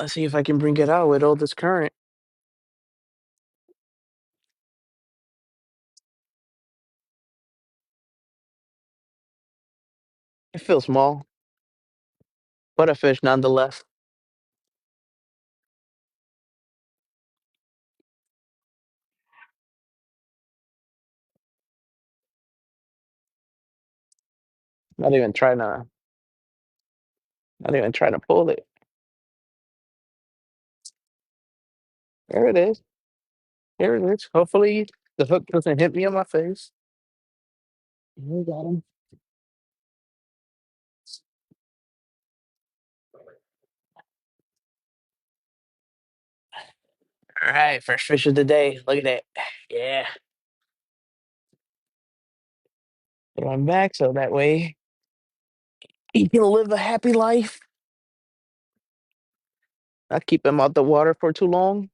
Let's see if I can bring it out with all this current. It feels small, but a fish nonetheless. Not even trying to, not even trying to pull it. There it is. There it is. Hopefully the hook doesn't hit me on my face. We got him. All right, first fish of the day. Look at that. Yeah. Put him back so that way he can live a happy life. Not keep him out the water for too long.